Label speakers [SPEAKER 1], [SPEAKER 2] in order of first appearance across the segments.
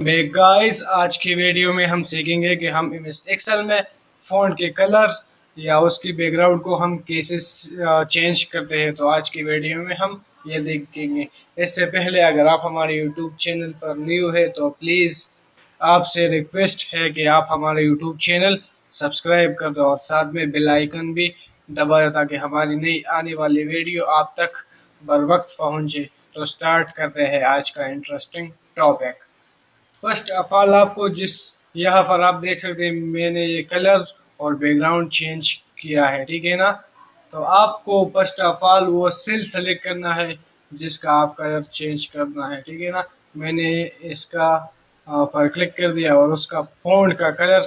[SPEAKER 1] Guys آج کی video میں ہم سیکھیں گے کہ ہم ایم ایس ایکسل میں فونٹ کے کلر یا اس کی بیک گراؤنڈ کو ہم کیسے چینج کرتے ہیں. تو آج کی ویڈیو میں ہم یہ دیکھیں گے. اس سے پہلے اگر آپ ہمارے یوٹیوب چینل پر نیو ہے تو پلیز آپ سے ریکویسٹ ہے کہ آپ ہمارے یوٹیوب چینل سبسکرائب کر دو اور ساتھ میں بیل آئیکن بھی دبا دو تاکہ ہماری نئی آنے والی ویڈیو آپ تک بر وقت پہنچے. تو سٹارٹ کرتے ہیں آج کا interesting topic. First of all آپ کو یہاں پر آپ دیکھ سکتے ہیں میں نے یہ کلر اور بیک گراؤنڈ چینج کیا ہے, ٹھیک ہے نا. تو آپ کو فرسٹ آف آل وہ سیل سلیکٹ کرنا ہے جس کا آپ کلر چینج کرنا ہے, ٹھیک ہے نا. میں نے اس کا پر کلک کر دیا اور اس کا فونٹ کا کلر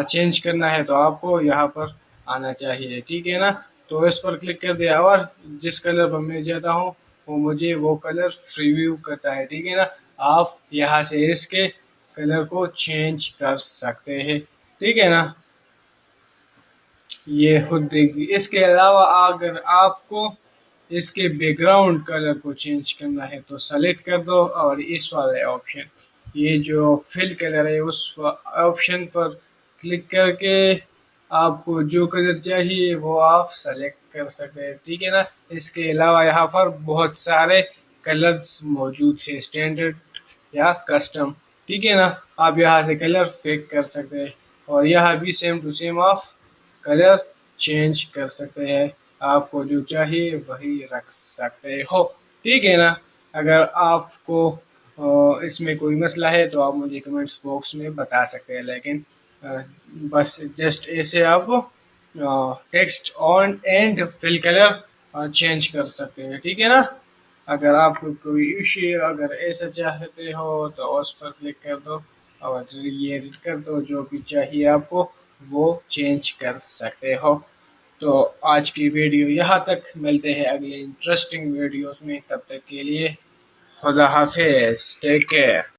[SPEAKER 1] چینج کرنا ہے, تو آپ کو یہاں پر آنا چاہیے, ٹھیک ہے نا. تو اس پر کلک کر دیا اور جس کلر پر میں جاتا ہوں مجھے وہ کلر پریویو کرتا ہے, ٹھیک ہے نا. آپ یہاں سے اس کے کلر کو چینج کر سکتے ہیں, ٹھیک ہے نا. یہ خود دیکھیے. اس کے علاوہ اگر آپ کو اس کے بیک گراؤنڈ کلر کو چینج کرنا ہے تو سلیکٹ کر دو اور اس والے آپشن یہ جو فل کلر ہے اس آپشن پر کلک کر کے آپ کو جو کلر چاہیے وہ آپ سلیکٹ کر سکتے ہیں, ٹھیک ہے نا. اس کے علاوہ یہاں پر بہت سارے کلرز موجود ہیں, اسٹینڈرڈ یا کسٹم, ٹھیک ہے نا. آپ یہاں سے کلر پک کر سکتے ہیں اور یہاں بھی سیم ٹو سیم آپ کلر چینج کر سکتے ہیں. آپ کو جو چاہیے وہی رکھ سکتے ہو, ٹھیک ہے نا. اگر آپ کو اس میں کوئی مسئلہ ہے تو آپ مجھے کمنٹس باکس میں بتا سکتے ہیں, لیکن بس جسٹ ایسے آپ text on and fill colour change کر سکتے ہیں, ٹھیک ہے نا. اگر آپ کو کوئی ایشو اگر ایسا چاہتے ہو تو اس پر کلک کر دو اور یہ ایڈٹ کر دو, جو بھی چاہیے آپ کو وہ چینج کر سکتے ہو. تو آج کی ویڈیو یہاں تک, ملتے ہیں اگلے انٹرسٹنگ ویڈیوز میں. تب تک کے لیے خدا حافظ, ٹیک کیئر.